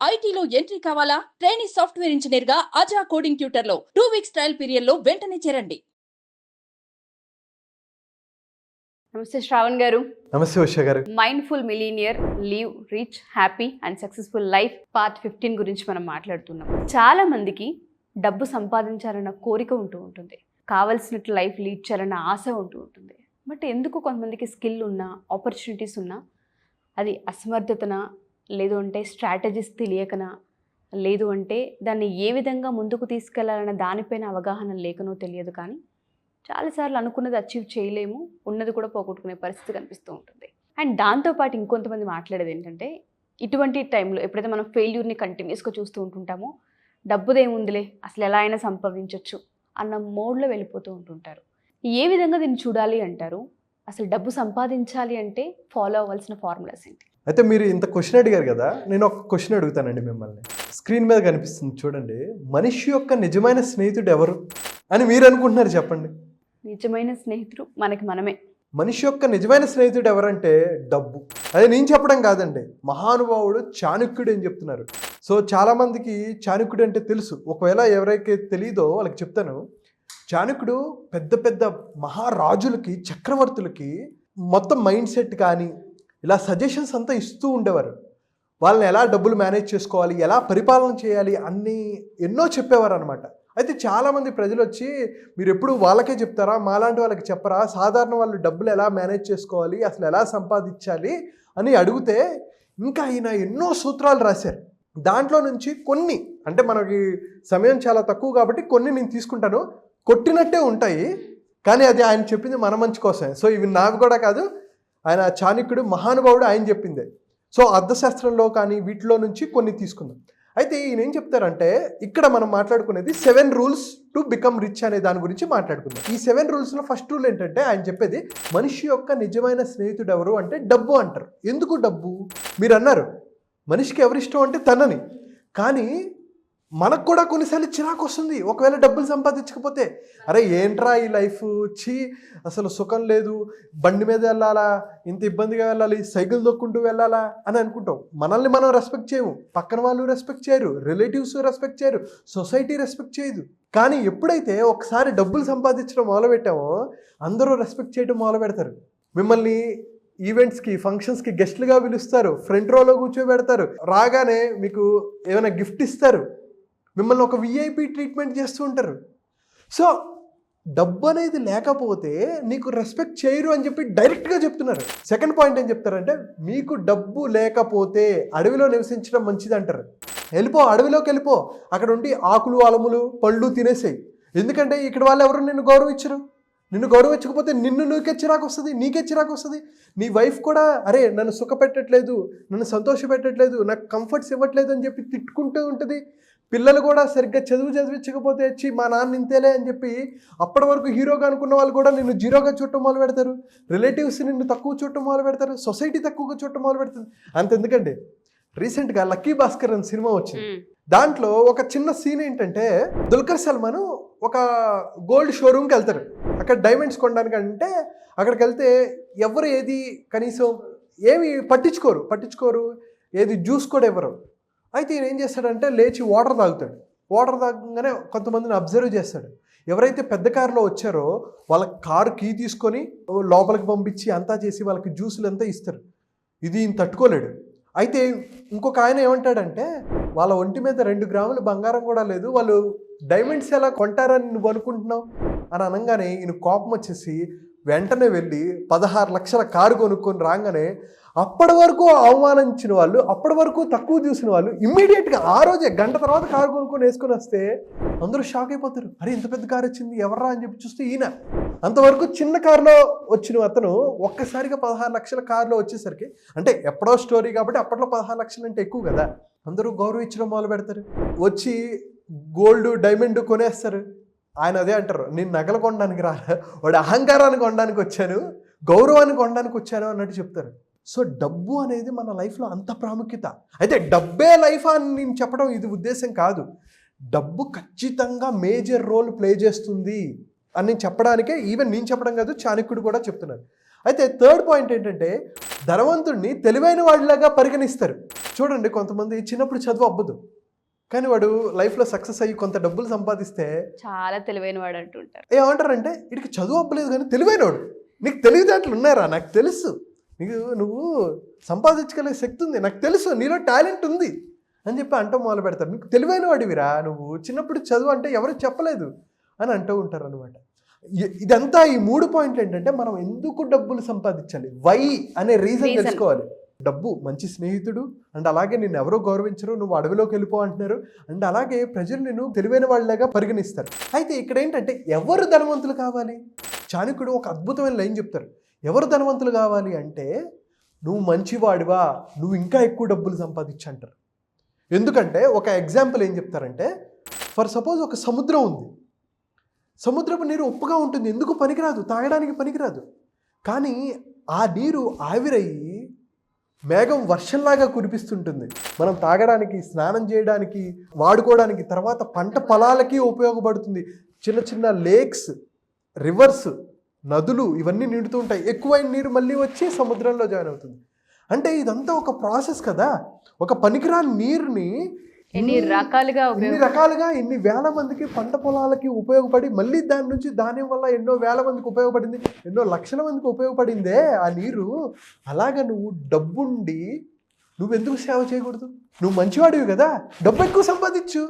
ఐటీలో ఎంట్రీ కావాలా? Trainee software engineer గా అజా కోడింగ్ ట్యూటర్ లో 2 వీక్స్ ట్రయల్ పీరియడ్ లో వెంటనే చేరండి. నమస్తే శ్రావణ్ గారు. నమస్తే ఉష గారు. Mindful millionaire live rich happy and successful life part 15 గురించి మనం మాట్లాడుతున్నాం. చాలా మందికి డబ్బు సంపాదించాలన్న కోరిక ఉంటుంది, కావలసినట్లు లైఫ్ లీడ్ చేయాలన్న ఆశ ఉంటుంది. బట్ ఎందుకు కొంతమందికి స్కిల్ ఉన్నా, ఆపర్చునిటీస్ ఉన్నా అది అసమర్థతన, లేదు అంటే స్ట్రాటజీస్ తెలియకనా, లేదు అంటే దాన్ని ఏ విధంగా ముందుకు తీసుకెళ్లాలన్న దానిపైన అవగాహన లేకనో తెలియదు. కానీ చాలాసార్లు అనుకున్నది అచీవ్ చేయలేము, ఉన్నది కూడా పోగొట్టుకునే పరిస్థితి కనిపిస్తూ ఉంటుంది. అండ్ దాంతోపాటు ఇంకొంతమంది మాట్లాడేది ఏంటంటే, ఇటువంటి టైంలో ఎప్పుడైతే మనం ఫెయిల్యూర్ని కంటిన్యూస్గా చూస్తూ ఉంటుంటామో, డబ్బుదేముందిలే అసలు ఎలా అయినా సంపాదించవచ్చు అన్న మోడ్లో వెళ్ళిపోతూ ఉంటుంటారు. ఏ విధంగా దీన్ని చూడాలి అంటారు? అసలు డబ్బు సంపాదించాలి అంటే ఫాలో అవ్వాల్సిన ఫార్ములాస్ ఏంటి? అయితే మీరు ఇంత క్వశ్చన్ అడిగారు కదా, నేను ఒక క్వశ్చన్ అడుగుతానండి మిమ్మల్ని. స్క్రీన్ మీద కనిపిస్తుంది చూడండి, మనిషి యొక్క నిజమైన స్నేహితుడు ఎవరు అని మీరు అనుకుంటున్నారు చెప్పండి. నిజమైన స్నేహితుడు మనకి మనమే. మనిషి యొక్క నిజమైన స్నేహితుడు ఎవరంటే డబ్బు. అది నేను చెప్పడం కాదండి, మహానుభావుడు చాణక్యుడు అని చెప్తున్నారు. సో చాలామందికి చాణక్యుడు అంటే తెలుసు, ఒకవేళ ఎవరైతే తెలియదో వాళ్ళకి చెప్తాను. చాణక్యుడు పెద్ద పెద్ద మహారాజులకి, చక్రవర్తులకి మొత్తం మైండ్ సెట్ కానీ ఇలా సజెషన్స్ అంతా ఇస్తూ ఉండేవారు. వాళ్ళని ఎలా డబ్బులు మేనేజ్ చేసుకోవాలి, ఎలా పరిపాలన చేయాలి అన్నీ ఎన్నో చెప్పేవారు అనమాట. అయితే చాలామంది ప్రజలు వచ్చి, మీరు ఎప్పుడు వాళ్ళకే చెప్తారా, మాలాంటి వాళ్ళకి చెప్పరా, సాధారణ వాళ్ళు డబ్బులు ఎలా మేనేజ్ చేసుకోవాలి, అసలు ఎలా సంపాదించాలి అని అడిగితే ఇంకా ఆయన ఎన్నో సూత్రాలు రాశారు. దాంట్లో నుంచి కొన్ని, అంటే మనకి సమయం చాలా తక్కువ కాబట్టి కొన్ని నేను తీసుకుంటాను. కొట్టినట్టే ఉంటాయి, కానీ అది ఆయన చెప్పింది మన మంచి కోసమే. సో ఇవి నాకు కూడా కాదు, ఆయన చాణక్యుడు మహానుభావుడు, ఆయన చెప్పిందే. సో అర్థశాస్త్రంలో కానీ వీటిలో నుంచి కొన్ని తీసుకుందాం. అయితే ఈయన ఏం చెప్తారంటే, ఇక్కడ మనం మాట్లాడుకునేది 7 రూల్స్ టు బికమ్ రిచ్ అనే దాని గురించి మాట్లాడుకుందాం. ఈ 7 రూల్స్లో ఫస్ట్ రూల్ ఏంటంటే, ఆయన చెప్పేది మనిషి యొక్క నిజమైన స్నేహితుడు ఎవరు అంటే డబ్బు అంటారు. ఎందుకు డబ్బు? మీరు అన్నారు మనిషికి ఎవరిష్టం అంటే తనని, కానీ మనకు కూడా కొన్నిసార్లు చిరాకు వస్తుంది ఒకవేళ డబ్బులు సంపాదించకపోతే. అరే ఏంట్రా ఈ లైఫ్, వచ్చి అసలు సుఖం లేదు, బండి మీద వెళ్ళాలా, ఇంత ఇబ్బందిగా వెళ్ళాలి, సైకిల్ దొక్కుంటూ వెళ్ళాలా అని అనుకుంటాం. మనల్ని మనం రెస్పెక్ట్ చేయము, పక్కన వాళ్ళు రెస్పెక్ట్ చేయరు, రిలేటివ్స్ రెస్పెక్ట్ చేయరు, సొసైటీ రెస్పెక్ట్ చేయదు. కానీ ఎప్పుడైతే ఒకసారి డబ్బులు సంపాదించడం మొదలుపెట్టామో అందరూ రెస్పెక్ట్ చేయడం మొదలు పెడతారు. మిమ్మల్ని ఈవెంట్స్కి, ఫంక్షన్స్కి గెస్ట్లుగా పిలుస్తారు, ఫ్రంట్ రోలో కూర్చోబెడతారు, రాగానే మీకు ఏమైనా గిఫ్ట్ ఇస్తారు, మిమ్మల్ని ఒక విఐపి ట్రీట్మెంట్ చేస్తూ ఉంటారు. సో డబ్బు అనేది లేకపోతే నీకు రెస్పెక్ట్ చేయరు అని చెప్పి డైరెక్ట్గా చెప్తున్నారు. సెకండ్ పాయింట్ ఏం చెప్తారంటే, మీకు డబ్బు లేకపోతే అడవిలో నివసించడం మంచిది అంటారు. వెళ్ళిపో, అడవిలోకి వెళ్ళిపో, అక్కడ ఉండి ఆకులు, అలములు, పళ్ళు తినేసేయి. ఎందుకంటే ఇక్కడ వాళ్ళు ఎవరు నిన్ను గౌరవించరు. నిన్ను గౌరవించకపోతే నీకే చిరాకు వస్తుంది. నీ వైఫ్ కూడా అరే నన్ను సుఖపెట్టట్లేదు, నన్ను సంతోషపెట్టట్లేదు, నాకు కంఫర్ట్స్ ఇవ్వట్లేదు అని చెప్పి తిట్టుకుంటూ ఉంటుంది. పిల్లలు కూడా సరిగ్గా చదివించకపోతే వచ్చి మా నాన్న ఇంతేలే అని చెప్పి అప్పటి వరకు హీరోగా అనుకున్న వాళ్ళు కూడా నిన్ను జీరోగా చూడటం మొదలు పెడతారు. రిలేటివ్స్ నిన్ను తక్కువ చూడటం మొదలు పెడతారు, సొసైటీ తక్కువగా చూడటం మొదలు పెడుతుంది. అంతెందుకండి, రీసెంట్గా లక్కీ భాస్కర్ అని సినిమా వచ్చింది. దాంట్లో ఒక చిన్న సీన్ ఏంటంటే, దుల్కర్ సల్మాన్ ఒక గోల్డ్ షోరూమ్కి వెళ్తారు. అక్కడ డైమండ్స్ కొనడానికి. అంటే అక్కడికి వెళ్తే ఎవరు ఏది కనీసం ఏమి పట్టించుకోరు, ఏది జ్యూస్ కూడా ఇవ్వరు. అయితే ఈయన ఏం చేస్తాడంటే లేచి వాటర్ తాగుతాడు. వాటర్ తాగగానే కొంతమందిని అబ్జర్వ్ చేస్తాడు. ఎవరైతే పెద్ద కారులో వచ్చారో వాళ్ళ కారు కీ తీసుకొని లోపలికి పంపించి అంతా చేసి వాళ్ళకి జ్యూసులు అంతా ఇస్తారు. ఇది ఈయన తట్టుకోలేడు. అయితే ఇంకొక ఆయన ఏమంటాడంటే, వాళ్ళ ఒంటి మీద 2 గ్రాముల బంగారం కూడా లేదు, వాళ్ళు డైమండ్స్ ఎలా కొంటారని నువ్వు అనుకుంటున్నావు అని అనగానే ఈయన కోపం వచ్చేసి వెంటనే వెళ్ళి 16 లక్షల కారు కొనుక్కొని రాగానే అప్పటి వరకు అవమానించిన వాళ్ళు, అప్పటి వరకు తక్కువ చూసిన వాళ్ళు ఇమ్మీడియట్గా ఆ రోజే గంట తర్వాత కారు కొనుక్కొని వేసుకొని వస్తే అందరూ షాక్ అయిపోతారు. అరే ఇంత పెద్ద కారు వచ్చింది ఎవర్రా అని చెప్పి చూస్తే ఈయన. అంతవరకు చిన్న కారులో వచ్చిన అతను ఒక్కసారిగా 16 లక్షల కారులో వచ్చేసరికి, అంటే ఎప్పుడో స్టోరీ కాబట్టి అప్పట్లో 16 లక్షలు అంటే ఎక్కువ కదా, అందరూ గౌరవించడం మొదలు పెడతారు. వచ్చి గోల్డ్, డైమండ్ కొనేస్తారు. ఆయన అదే అంటారు, నేను నగలు కొనడానికి వాడి అహంకారాన్ని కొనడానికి వచ్చాను, గౌరవాన్ని కొనడానికి వచ్చాను అన్నట్టు చెప్తారు. సో డబ్బు అనేది మన లైఫ్లో అంత ప్రాముఖ్యత. అయితే డబ్బే లైఫ్ అని నేను చెప్పడం ఇది ఉద్దేశం కాదు. డబ్బు ఖచ్చితంగా మేజర్ రోల్ ప్లే చేస్తుంది అని నేను చెప్పడానికే, ఈవెన్ నేను చెప్పడం కాదు, చాణక్యుడు కూడా చెప్తున్నారు. అయితే థర్డ్ పాయింట్ ఏంటంటే, ధనవంతుడిని తెలివైన వాడిలాగా పరిగణిస్తారు. చూడండి, కొంతమంది చిన్నప్పుడు చదువు అవ్వదు, కానీ వాడు లైఫ్లో సక్సెస్ అయ్యి కొంత డబ్బులు సంపాదిస్తే చాలా తెలివైన వాడు అంటుంటారు. ఏమంటారంటే వీడికి చదువు అవ్వలేదు కానీ తెలివైనవాడు. నీకు తెలివితేటలు ఉన్నారా? నాకు తెలుసు, నీకు నువ్వు సంపాదించగలిగే శక్తి ఉంది, నాకు తెలుసు, నీలో టాలెంట్ ఉంది అని చెప్పి అంటూ మొదలు పెడతారు. నీకు తెలివైన వాడివిరా, నువ్వు చిన్నప్పుడు చదువు అంటే ఎవరు చెప్పలేదు అని అంటూ ఉంటారు అనమాట. ఇదంతా ఈ 3 పాయింట్లు ఏంటంటే మనం ఎందుకు డబ్బులు సంపాదించాలి, వై అనే రీజన్ తెలుసుకోవాలి. డబ్బు మంచి స్నేహితుడు అండ్ అలాగే నిన్ను ఎవరో గౌరవించరు, నువ్వు అడవిలోకి వెళ్ళిపో అంటున్నారు అండ్ అలాగే ప్రజలు నిన్ను తెలివైన వాళ్ళగా పరిగణిస్తారు. అయితే ఇక్కడ ఏంటంటే ఎవరు ధనవంతులు కావాలి? చాణక్యుడు ఒక అద్భుతమైన లైన్ చెప్తారు. ఎవరు ధనవంతులు కావాలి అంటే నువ్వు మంచివాడివా, నువ్వు ఇంకా ఎక్కువ డబ్బులు సంపాదించు అంటారు. ఎందుకంటే ఒక ఎగ్జాంపుల్ ఏం చెప్తారంటే, ఫర్ సపోజ్ ఒక సముద్రం ఉంది, సముద్రపు నీరు ఉప్పుగా ఉంటుంది, ఎందుకు పనికిరాదు, తాగడానికి పనికిరాదు. కానీ ఆ నీరు ఆవిరయ్యి మేఘం వర్షంలాగా కురిపిస్తుంటుంది, మనం తాగడానికి, స్నానం చేయడానికి, వాడుకోవడానికి, తర్వాత పంట పొలాలకి ఉపయోగపడుతుంది. చిన్న చిన్న లేక్స్, రివర్స్, నదులు ఇవన్నీ నిండుతూ ఉంటాయి. ఎక్కువైన నీరు మళ్ళీ వచ్చి సముద్రంలో జాయిన్ అవుతుంది. అంటే ఇదంతా ఒక ప్రాసెస్ కదా. ఒక పనికిరాని నీరుని ఎన్ని రకాలుగా ఎన్ని వేల మందికి పంట పొలాలకి ఉపయోగపడి, మళ్ళీ దాని నుంచి ధాన్యం వల్ల ఎన్నో వేల మందికి ఉపయోగపడింది, ఎన్నో లక్షల మందికి ఉపయోగపడిందే ఆ నీరు. అలాగా నువ్వు డబ్బుండి నువ్వెందుకు సేవ చేయకూడదు? నువ్వు మంచివాడివి కదా, డబ్బు ఎక్కువ సంపాదించు,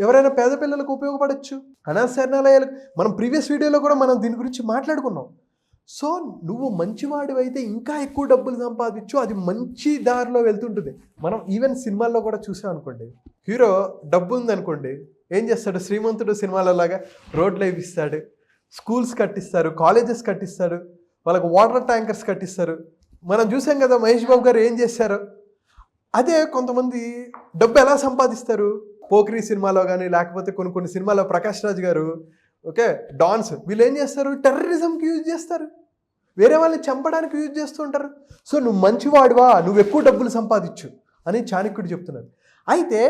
ఎవరైనా పేద పిల్లలకు ఉపయోగపడచ్చు, అనాథ శరణాలయాలకు. మనం ప్రీవియస్ వీడియోలో కూడా మనం దీని గురించి మాట్లాడుకున్నాం. సో నువ్వు మంచివాడివి అయితే ఇంకా ఎక్కువ డబ్బులు సంపాదించు, అది మంచి దారిలో వెళ్తుంటుంది. మనం ఈవెన్ సినిమాల్లో కూడా చూసాం అనుకోండి, హీరో డబ్బు ఉందనుకోండి, ఏం చేస్తాడు? శ్రీమంతుడు సినిమాలలాగా రోడ్లు వేయిస్తాడు, స్కూల్స్ కట్టిస్తారు, కాలేజెస్ కట్టిస్తారు, వాళ్ళకి వాటర్ ట్యాంకర్స్ కట్టిస్తారు. మనం చూసాం కదా మహేష్ బాబు గారు ఏం చేశారు. అదే కొంతమంది డబ్బు ఎలా సంపాదిస్తారు? పోకిరి సినిమాలో కానీ లేకపోతే కొన్ని సినిమాలో ప్రకాష్ రాజ్ గారు, ఓకే, డాన్స్, వీళ్ళు ఏం చేస్తారు? టెర్రరిజంకి యూజ్ చేస్తారు, వేరే వాళ్ళని చంపడానికి యూజ్ చేస్తూ ఉంటారు. సో నువ్వు మంచివాడివా, నువ్వు ఎక్కువ డబ్బులు సంపాదించు అని చాణక్యుడు చెప్తున్నారు. అయితే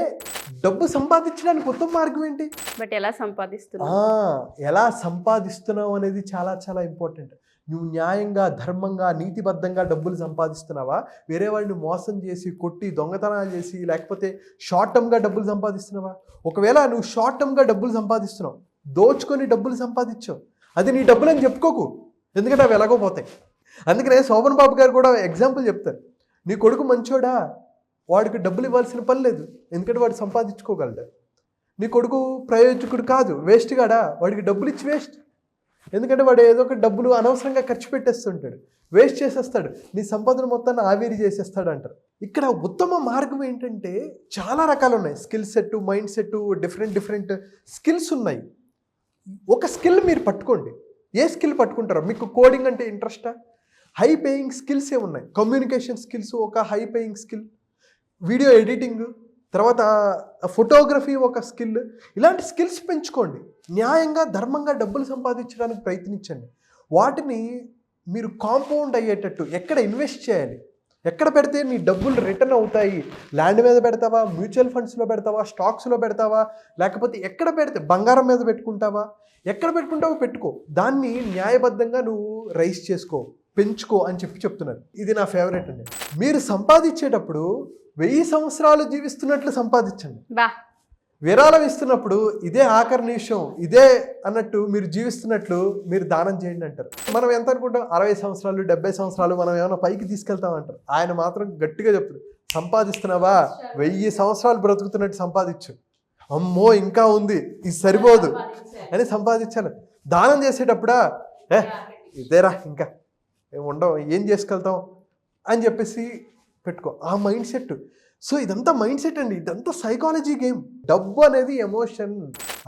డబ్బు సంపాదించడానికి ఉత్తమ మార్గం ఏంటి? బట్ ఎలా సంపాదిస్తున్నావు అనేది చాలా చాలా ఇంపార్టెంట్. నువ్వు న్యాయంగా, ధర్మంగా, నీతిబద్ధంగా డబ్బులు సంపాదిస్తున్నావా? వేరే వాళ్ళని మోసం చేసి, కొట్టి, దొంగతనాలు చేసి, లేకపోతే షార్ట్ టర్మ్గా డబ్బులు సంపాదిస్తున్నావా? ఒకవేళ నువ్వు షార్ట్ టర్మ్గా డబ్బులు సంపాదిస్తున్నావు, దోచుకొని డబ్బులు సంపాదించావు, అది నీ డబ్బులు అని చెప్పుకోకు, ఎందుకంటే అవి ఎలాగో పోతాయి. అందుకనే శోభన్ బాబు గారు కూడా ఎగ్జాంపుల్ చెప్తారు, నీ కొడుకు మంచోడా, వాడికి డబ్బులు ఇవ్వాల్సిన పని లేదు, ఎందుకంటే వాడు సంపాదించుకోగలడు. నీ కొడుకు ప్రయోజకుడు కాదు, వేస్ట్ కాడా, వాడికి డబ్బులు ఇచ్చి వేస్ట్, ఎందుకంటే వాడు ఏదో ఒక డబ్బులు అనవసరంగా ఖర్చు పెట్టేస్తుంటాడు, వేస్ట్ చేసేస్తాడు, నీ సంపదను మొత్తాన్ని ఆవిరి చేసేస్తాడు అంటారు. ఇక్కడ ఉత్తమ మార్గం ఏంటంటే చాలా రకాలు ఉన్నాయి. Skill set, mind set, different skills ఉన్నాయి. ఒక స్కిల్ మీరు పట్టుకోండి. ఏ స్కిల్ పట్టుకుంటారో? మీకు కోడింగ్ అంటే ఇంట్రెస్టా? హై పేయింగ్ స్కిల్స్ ఏమున్నాయి? కమ్యూనికేషన్ స్కిల్స్ ఒక high paying skill, video editing, తర్వాత ఫోటోగ్రఫీ ఒక స్కిల్. ఇలాంటి స్కిల్స్ పెంచుకోండి. న్యాయంగా, ధర్మంగా డబ్బులు సంపాదించడానికి ప్రయత్నించండి. వాటిని మీరు కాంపౌండ్ అయ్యేటట్టు ఎక్కడ ఇన్వెస్ట్ చేయాలి, ఎక్కడ పెడితే నీ డబ్బులు రిటర్న్ అవుతాయి? ల్యాండ్ మీద పెడతావా, మ్యూచువల్ ఫండ్స్లో పెడతావా, స్టాక్స్లో పెడతావా, లేకపోతే ఎక్కడ పెడితే బంగారం మీద పెట్టుకుంటావా? ఎక్కడ పెట్టుకుంటావో పెట్టుకో, దాన్ని న్యాయబద్ధంగా నువ్వు రైజ్ చేసుకో, పెంచుకో అని చెప్తున్నారు. ఇది నా ఫేవరెట్ అండి. మీరు సంపాదించేటప్పుడు 1000 సంవత్సరాలు జీవిస్తున్నట్లు సంపాదించండి. విరాళం ఇస్తున్నప్పుడు ఇదే ఆఖరి నిమిషం, ఇదే అన్నట్టు మీరు జీవిస్తున్నట్లు మీరు దానం చేయండి అంటారు. మనం ఎంత అనుకుంటాం? 60 సంవత్సరాలు, 70 సంవత్సరాలు మనం ఏమైనా పైకి తీసుకెళ్తాం అంటారు. ఆయన మాత్రం గట్టిగా చెప్తాడు, సంపాదిస్తున్నావా 1000 సంవత్సరాలు బ్రతుకుతున్నట్టు సంపాదించు, అమ్మో ఇంకా ఉంది, ఇది సరిపోదు అని సంపాదించాను. దానం చేసేటప్పుడా ఇదేరా ఇంకా ఉండవు, ఏం చేసుకెళ్తాం అని చెప్పేసి పెట్టుకో, ఆ మైండ్ సెట్. సో ఇదంతా మైండ్ సెట్ అండి, ఇదంతా సైకాలజీ గేమ్. డబ్బు అనేది ఎమోషన్.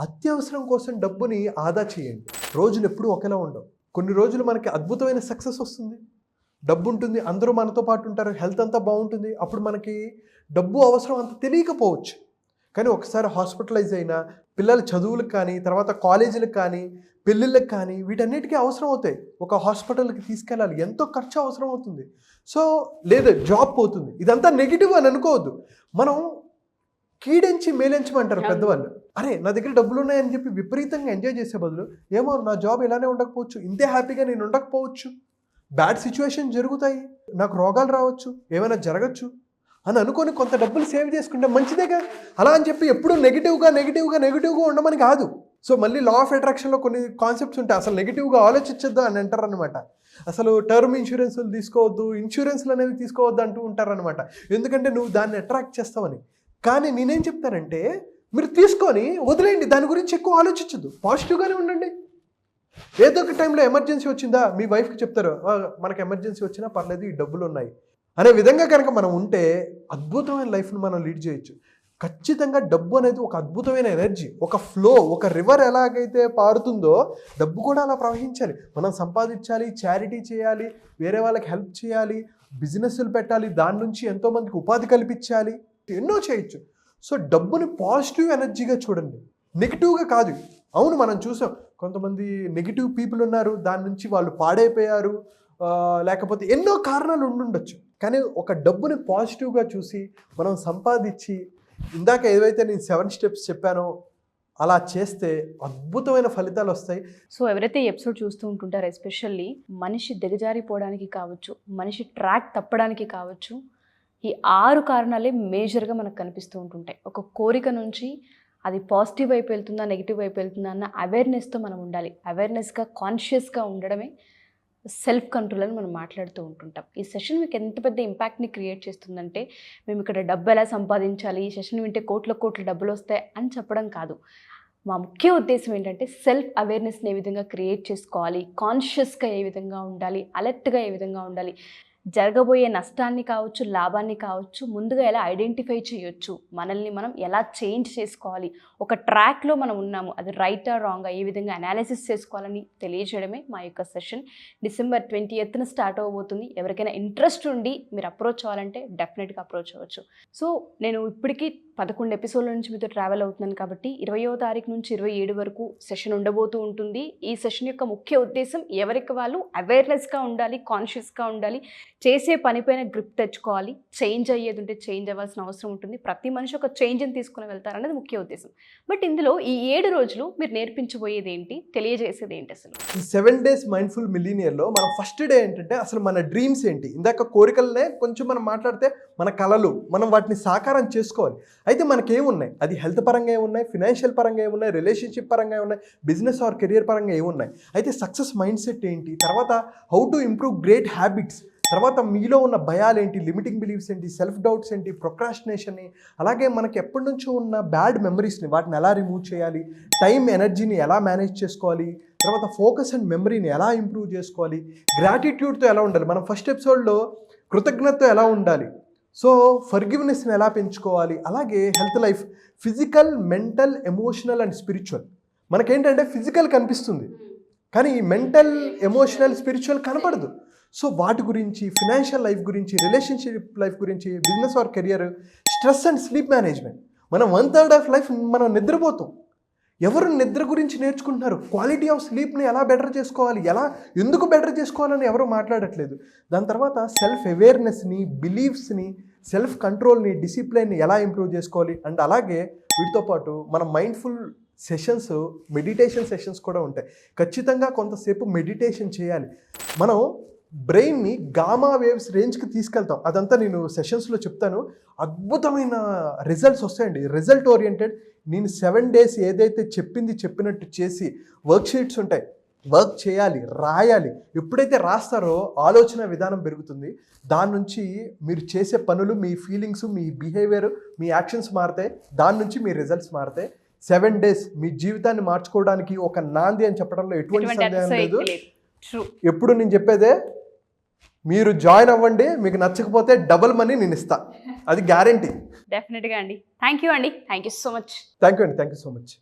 అత్యవసరం కోసం డబ్బుని ఆదా చేయండి. రోజులు ఎప్పుడూ ఒకేలా ఉండవు. కొన్ని రోజులు మనకి అద్భుతమైన సక్సెస్ వస్తుంది, డబ్బు ఉంటుంది, అందరూ మనతో పాటు ఉంటారు, హెల్త్ అంతా బాగుంటుంది, అప్పుడు మనకి డబ్బు అవసరం అంత తెలియకపోవచ్చు. కానీ ఒకసారి హాస్పిటలైజ్ అయినా, పిల్లల చదువులకు కానీ, తర్వాత కాలేజీలకు కానీ, పెళ్ళిళ్ళకి కానీ, వీటన్నిటికీ అవసరం అవుతాయి. ఒక హాస్పిటల్కి తీసుకెళ్ళాలి, ఎంతో ఖర్చు అవసరం అవుతుంది. సో లేదు, జాబ్ పోతుంది. ఇదంతా నెగిటివ్ అని అనుకోవద్దు. మనం కీడెంచి మేలెంచమంటారు పెద్దవాళ్ళు. అరే నా దగ్గర డబ్బులు ఉన్నాయని చెప్పి విపరీతంగా ఎంజాయ్ చేసే బదులు, ఏమో నా జాబ్ ఇలానే ఉండకపోవచ్చు, ఇంతే హ్యాపీగా నేను ఉండకపోవచ్చు, బ్యాడ్ సిచ్యువేషన్ జరుగుతాయి, నాకు రోగాలు రావచ్చు, ఏమైనా జరగచ్చు, అని అనుకొని కొంత డబ్బులు సేవ్ చేసుకుంటే మంచిదేగా. అలా అని చెప్పి ఎప్పుడు నెగిటివ్గా ఉండమని కాదు. సో మళ్ళీ లా ఆఫ్ అట్రాక్షన్లో కొన్ని కాన్సెప్ట్స్ ఉంటాయి, అసలు నెగిటివ్గా ఆలోచించొద్దు అని అంటారనమాట. అసలు టర్మ్ ఇన్సూరెన్స్లు తీసుకోవద్దు, ఇన్సూరెన్స్లు అనేవి తీసుకోవద్దు అంటూ ఉంటారనమాట. ఎందుకంటే నువ్వు దాన్ని అట్రాక్ట్ చేస్తావని. కానీ నేనేం చెప్తానంటే మీరు తీసుకొని వదిలేయండి, దాని గురించి ఎక్కువ ఆలోచించద్దు, పాజిటివ్గానే ఉండండి. ఏదో ఒక టైంలో ఎమర్జెన్సీ వచ్చిందా, మీ వైఫ్కి చెప్తారు మనకు ఎమర్జెన్సీ వచ్చినా పర్లేదు, ఈ డబ్బులు ఉన్నాయి అనే విధంగా కనుక మనం ఉంటే అద్భుతమైన లైఫ్ని మనం లీడ్ చేయొచ్చు. ఖచ్చితంగా డబ్బు అనేది ఒక అద్భుతమైన ఎనర్జీ, ఒక ఫ్లో, ఒక రివర్ ఎలాగైతే పారుతుందో డబ్బు కూడా అలా ప్రవహించాలి. మనం సంపాదించాలి, చారిటీ చేయాలి, వేరే వాళ్ళకి హెల్ప్ చేయాలి, బిజినెస్లు పెట్టాలి, దాని నుంచి ఎంతోమందికి ఉపాధి కల్పించాలి, ఎన్నో చేయొచ్చు. సో డబ్బుని పాజిటివ్ ఎనర్జీగా చూడండి, నెగిటివ్గా కాదు. అవును, మనం చూసాం కొంతమంది నెగిటివ్ పీపుల్ ఉన్నారు, దాని నుంచి వాళ్ళు పాడైపోయారు, లేకపోతే ఎన్నో కారణాలు ఉండుండొచ్చు. కానీ ఒక డబ్బుని పాజిటివ్గా చూసి మనం సంపాదించి, ఇందాక ఏదైతే నేను 7 స్టెప్స్ చెప్పానో అలా చేస్తే అద్భుతమైన ఫలితాలు వస్తాయి. సో ఎవరైతే ఈ ఎపిసోడ్ చూస్తూ ఉంటుంటారో ఎస్పెషల్లీ మనిషి దిగజారిపోవడానికి కావచ్చు, మనిషి ట్రాక్ తప్పడానికి కావచ్చు, ఈ 6 కారణాలే మేజర్గా మనకు కనిపిస్తూ ఉంటుంటాయి. ఒక కోరిక నుంచి అది పాజిటివ్ వైపు వెళ్తుందా, నెగిటివ్ వైపు వెళ్తుందా అన్న అవేర్నెస్తో మనం ఉండాలి. అవేర్నెస్గా, కాన్షియస్గా ఉండడమే సెల్ఫ్ కంట్రోల్ అని మనం మాట్లాడుతూ ఉంటుంటాం. ఈ సెషన్ మీకు ఎంత పెద్ద ఇంపాక్ట్ని క్రియేట్ చేస్తుందంటే, మేము ఇక్కడ డబ్బు ఎలా సంపాదించాలి, ఈ సెషన్ వింటే కోట్ల డబ్బులు వస్తాయి అని చెప్పడం కాదు. మా ముఖ్య ఉద్దేశం ఏంటంటే సెల్ఫ్ అవేర్నెస్ని ఏ విధంగా క్రియేట్ చేసుకోవాలి, కాన్షియస్గా ఏ విధంగా ఉండాలి, అలర్ట్గా ఏ విధంగా ఉండాలి, జరగబోయే నష్టాన్ని కావచ్చు, లాభాన్ని కావచ్చు ముందుగా ఎలా ఐడెంటిఫై చేయొచ్చు, మనల్ని మనం ఎలా చేంజ్ చేసుకోవాలి, ఒక ట్రాక్లో మనం ఉన్నాము, అది రైటా రాంగా ఏ విధంగా అనాలిసిస్ చేసుకోవాలని తెలియజేయడమే మా యొక్క సెషన్. December 20th స్టార్ట్ అవ్వబోతుంది. ఎవరికైనా ఇంట్రెస్ట్ ఉండి మీరు అప్రోచ్ అవ్వాలంటే డెఫినెట్గా అప్రోచ్ అవ్వచ్చు. సో నేను ఇప్పటికీ 11 ఎపిసోడ్ల నుంచి మీతో ట్రావెల్ అవుతున్నాను కాబట్టి 20వ తారీఖు నుంచి 27 వరకు సెషన్ ఉండబోతూ ఉంటుంది. ఈ సెషన్ యొక్క ముఖ్య ఉద్దేశం ఎవరికి వాళ్ళు అవేర్నెస్గా ఉండాలి, కాన్షియస్గా ఉండాలి, చేసే పనిపైన గ్రిప్ తెచ్చుకోవాలి, చేంజ్ అయ్యేది ఉంటే చేంజ్ అవ్వాల్సిన అవసరం ఉంటుంది. ప్రతి మనిషి ఒక చేంజ్ని తీసుకుని వెళ్తారనేది ముఖ్య ఉద్దేశం. బట్ ఇందులో ఈ 7 రోజులు మీరు నేర్పించబోయేది ఏంటి, తెలియజేసేది ఏంటి అసలు? ఈ 7 days మైండ్ఫుల్ మిలీనియర్లో మనం ఫస్ట్ డే ఏంటంటే అసలు మన డ్రీమ్స్ ఏంటి. ఇందాక కోరికలనే కొంచెం మనం మాట్లాడితే మన కళలు, మనం వాటిని సాకారం చేసుకోవాలి. అయితే మనకేమున్నాయి, అది హెల్త్ పరంగా ఏమున్నాయి, ఫినాన్షియల్ పరంగా ఏమున్నాయి, రిలేషన్షిప్ పరంగా ఏమున్నాయి, బిజినెస్ ఆర్ కెరియర్ పరంగా ఏమున్నాయి. అయితే సక్సెస్ మైండ్ సెట్ ఏంటి, తర్వాత how to improve great habits, తర్వాత మీలో ఉన్న భయాలు ఏంటి, లిమిటింగ్ బిలీఫ్స్ ఏంటి, సెల్ఫ్ డౌట్స్ ఏంటి, ప్రొక్రాస్టినేషన్ని, అలాగే మనకి ఎప్పటి నుంచో ఉన్న బ్యాడ్ మెమరీస్ని వాటిని ఎలా రిమూవ్ చేయాలి, టైం ఎనర్జీని ఎలా మేనేజ్ చేసుకోవాలి, తర్వాత ఫోకస్ అండ్ మెమరీని ఎలా ఇంప్రూవ్ చేసుకోవాలి, గ్రాటిట్యూడ్తో ఎలా ఉండాలి, మనం ఫస్ట్ ఎపిసోడ్లో కృతజ్ఞతతో ఎలా ఉండాలి, సో ఫర్గివ్నెస్ని ఎలా పెంచుకోవాలి, అలాగే health life, physical, mental, emotional and spiritual. మనకేంటంటే ఫిజికల్ కనిపిస్తుంది కానీ ఈ మెంటల్, ఎమోషనల్, స్పిరిచువల్ కనపడదు. సో వాటి గురించి, ఫినాన్షియల్ లైఫ్ గురించి, రిలేషన్షిప్ లైఫ్ గురించి, business or career, stress and sleep management. మనం 1/3 ఆఫ్ లైఫ్ మనం నిద్రపోతాం. ఎవరు నిద్ర గురించి నేర్చుకుంటున్నారు, క్వాలిటీ ఆఫ్ స్లీప్ని ఎలా బెటర్ చేసుకోవాలి, ఎందుకు బెటర్ చేసుకోవాలని ఎవరు మాట్లాడట్లేదు. దాని తర్వాత సెల్ఫ్ అవేర్నెస్ని, బిలీఫ్స్ని, సెల్ఫ్ కంట్రోల్ని, డిసిప్లిన్ని ఎలా ఇంప్రూవ్ చేసుకోవాలి. అండ్ అలాగే వీటితో పాటు మన మైండ్ఫుల్ సెషన్స్, మెడిటేషన్ సెషన్స్ కూడా ఉంటాయి. ఖచ్చితంగా కొంతసేపు మెడిటేషన్ చేయాలి. మనం బ్రెయిన్ని గామా వేవ్స్ రేంజ్కి తీసుకెళ్తాం. అదంతా నేను సెషన్స్లో చెప్తాను. అద్భుతమైన రిజల్ట్స్ వస్తాయండి. Result oriented. నేను 7 days ఏదైతే చెప్పినట్టు చేసి, వర్క్షీట్స్ ఉంటాయి, వర్క్ చేయాలి, రాయాలి. ఎప్పుడైతే రాస్తారో ఆలోచన విధానం పెరుగుతుంది. దాని నుంచి మీరు చేసే పనులు, మీ ఫీలింగ్స్, మీ బిహేవియర్, మీ యాక్షన్స్ మారుతాయి. దాని నుంచి మీ రిజల్ట్స్ మారుతాయి. 7 days మీ జీవితాన్ని మార్చుకోవడానికి ఒక నాంది అని చెప్పడంలో ఎటువంటి సందేహం లేదు. ఎప్పుడు నేను చెప్పేదే, మీరు జాయిన్ అవ్వండి, మీకు నచ్చకపోతే డబుల్ మనీ నేను ఇస్తా, అది గ్యారంటీ. డెఫినెట్గా అండి. థ్యాంక్ యూ అండి, thank you so much. Thank you అండి, థ్యాంక్ యూ సో మచ్.